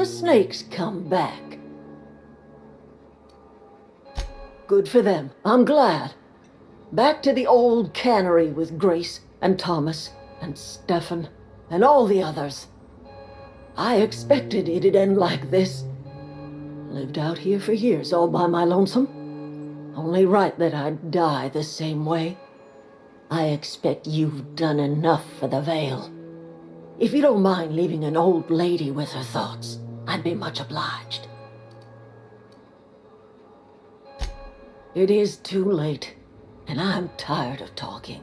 snakes come back. Good for them. I'm glad. Back to the old cannery with Grace and Thomas and Stefan and all the others. I expected it'd end like this. Lived out here for years all by my lonesome. Only right that I'd die the same way. I expect you've done enough for the Vale. If you don't mind leaving an old lady with her thoughts, I'd be much obliged. It is too late, and I'm tired of talking.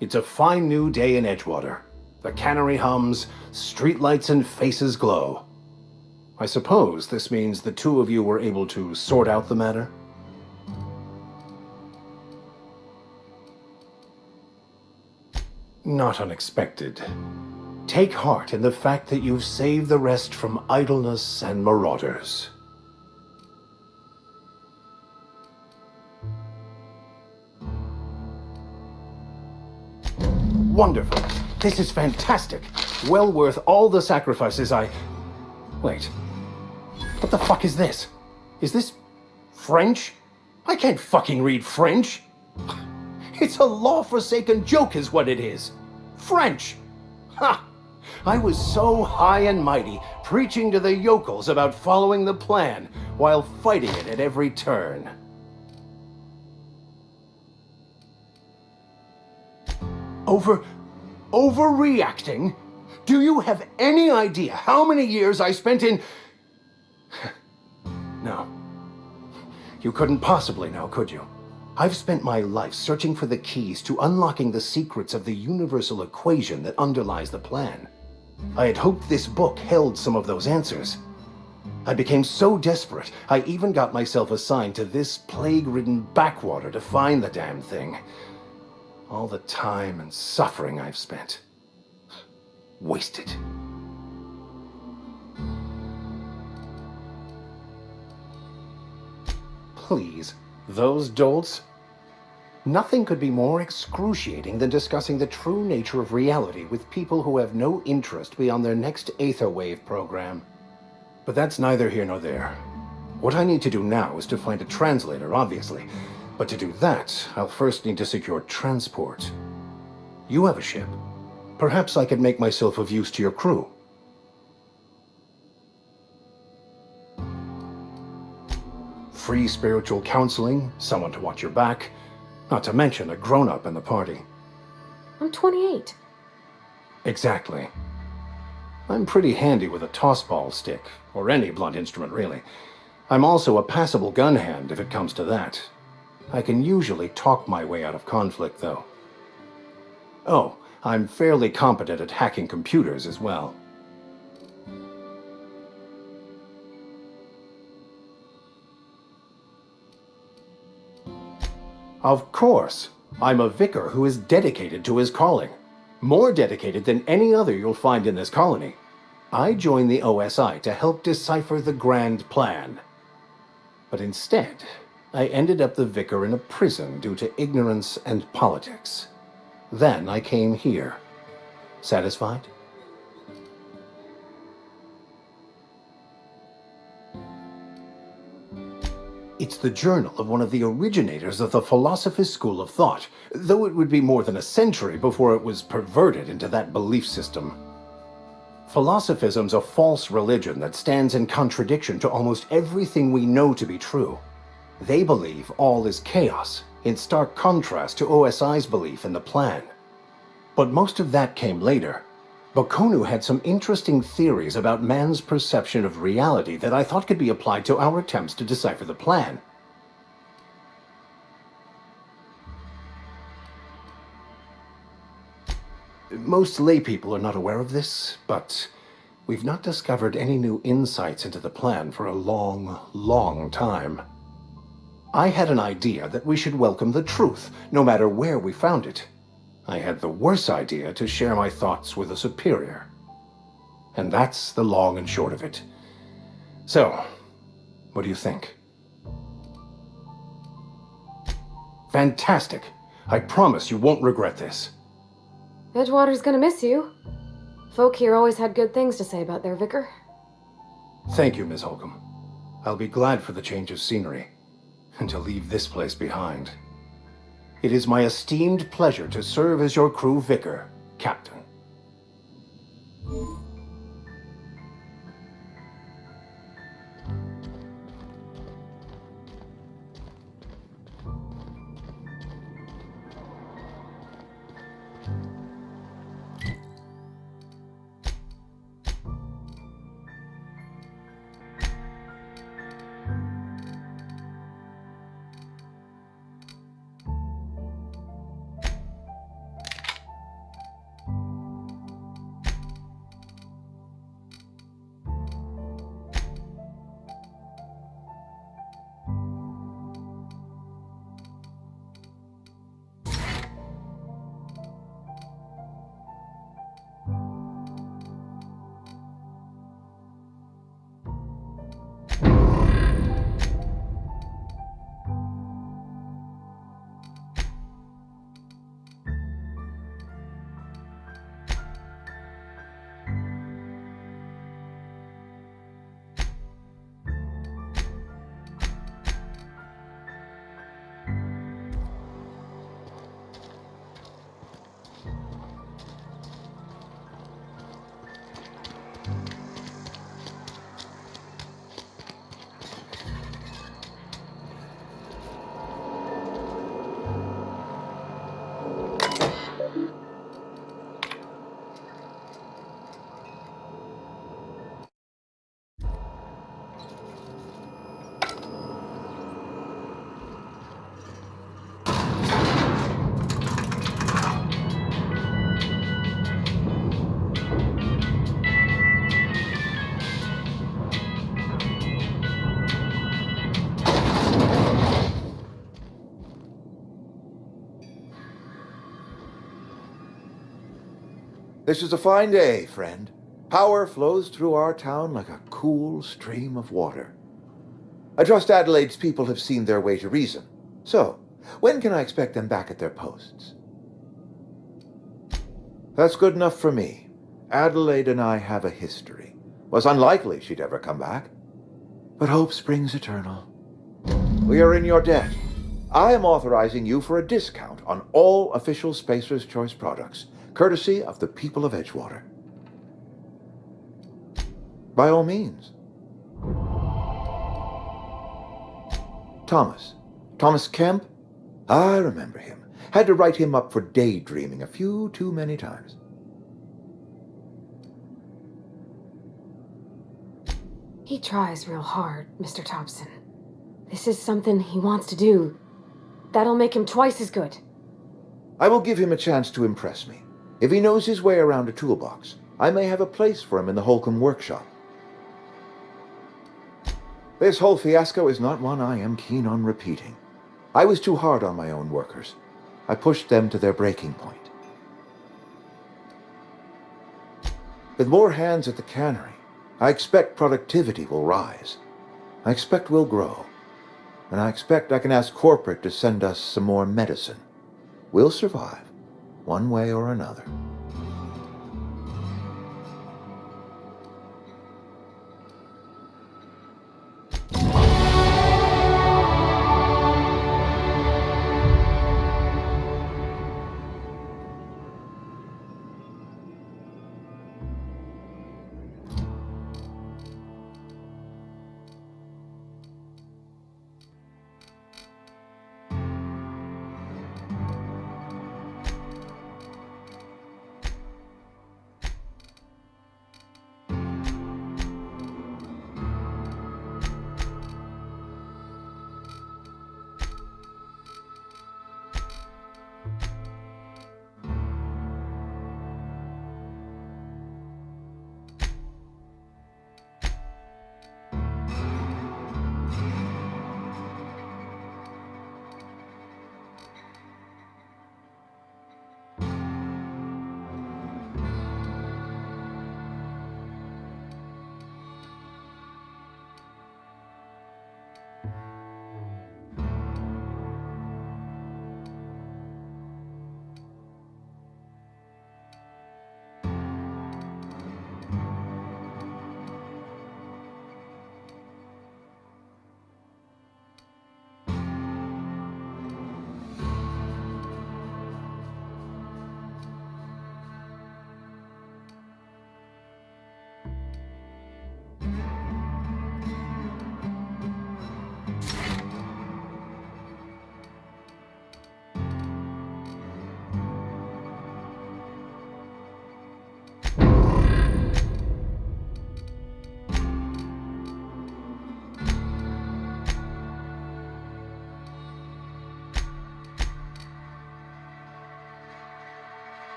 It's a fine new day in Edgewater. The cannery hums, streetlights and faces glow. I suppose this means the two of you were able to sort out the matter? Not unexpected. Take heart in the fact that you've saved the rest from idleness and marauders. Wonderful. This is fantastic. Well worth all the sacrifices Wait. What the fuck is this? Is this French? I can't fucking read French. It's a law-forsaken joke is what it is. French. Ha! I was so high and mighty, preaching to the yokels about following the plan, while fighting it at every turn. Overreacting? Do you have any idea how many years I spent in... No. You couldn't possibly know, could you? I've spent my life searching for the keys to unlocking the secrets of the universal equation that underlies the plan. I had hoped this book held some of those answers. I became so desperate, I even got myself assigned to this plague-ridden backwater to find the damn thing. All the time and suffering I've spent. Wasted. Please, those dolts? Nothing could be more excruciating than discussing the true nature of reality with people who have no interest beyond their next Aetherwave program. But that's neither here nor there. What I need to do now is to find a translator, obviously. But to do that, I'll first need to secure transport. You have a ship. Perhaps I could make myself of use to your crew. Free spiritual counseling, someone to watch your back, not to mention a grown-up in the party. I'm 28. Exactly. I'm pretty handy with a tossball stick, or any blunt instrument really. I'm also a passable gun hand if it comes to that. I can usually talk my way out of conflict, though. Oh, I'm fairly competent at hacking computers as well. Of course. I'm a vicar who is dedicated to his calling. More dedicated than any other you'll find in this colony. I joined the OSI to help decipher the grand plan. But instead, I ended up the vicar in a prison due to ignorance and politics. Then I came here. Satisfied? It's the journal of one of the originators of the Philosophist school of thought, though it would be more than a century before it was perverted into that belief system. Philosophism's a false religion that stands in contradiction to almost everything we know to be true. They believe all is chaos, in stark contrast to OSI's belief in the plan. But most of that came later. Bokonu had some interesting theories about man's perception of reality that I thought could be applied to our attempts to decipher the plan. Most laypeople are not aware of this, but we've not discovered any new insights into the plan for a long, long time. I had an idea that we should welcome the truth, no matter where we found it. I had the worse idea to share my thoughts with a superior. And that's the long and short of it. So, what do you think? Fantastic. I promise you won't regret this. Edgewater's gonna miss you. Folk here always had good things to say about their vicar. Thank you, Ms. Holcomb. I'll be glad for the change of scenery, and to leave this place behind. It is my esteemed pleasure to serve as your crew vicar, Captain. This is a fine day, friend. Power flows through our town like a cool stream of water. I trust Adelaide's people have seen their way to reason. So, when can I expect them back at their posts? That's good enough for me. Adelaide and I have a history. Was unlikely she'd ever come back. But hope springs eternal. We are in your debt. I am authorizing you for a discount on all official Spacer's Choice products, courtesy of the people of Edgewater. By all means. Thomas Kemp? I remember him. Had to write him up for daydreaming a few too many times. He tries real hard, Mr. Thompson. This is something he wants to do. That'll make him twice as good. I will give him a chance to impress me. If he knows his way around a toolbox, I may have a place for him in the Holcomb workshop. This whole fiasco is not one I am keen on repeating. I was too hard on my own workers. I pushed them to their breaking point. With more hands at the cannery, I expect productivity will rise. I expect we'll grow. And I expect I can ask corporate to send us some more medicine. We'll survive, one way or another.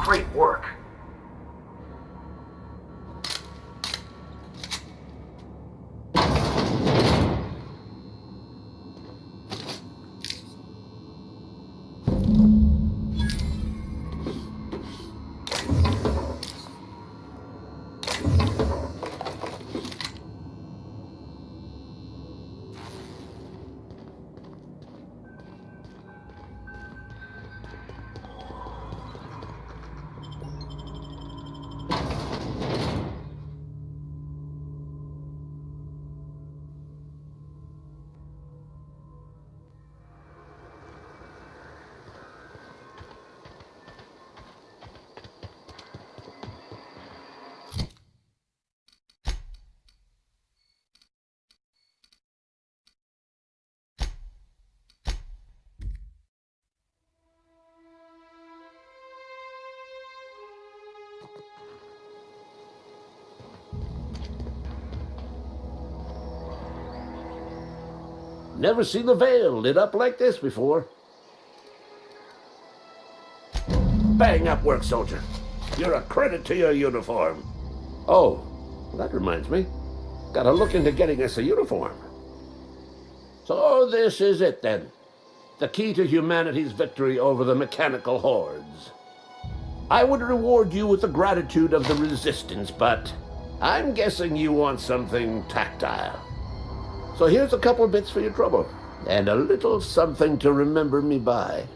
great work. Never seen the Vale lit up like this before. Bang up work, soldier. You're a credit to your uniform. Oh, that reminds me. Gotta look into getting us a uniform. So this is it then. The key to humanity's victory over the mechanical hordes. I would reward you with the gratitude of the Resistance, but I'm guessing you want something tactile. So here's a couple bits for your trouble, and a little something to remember me by.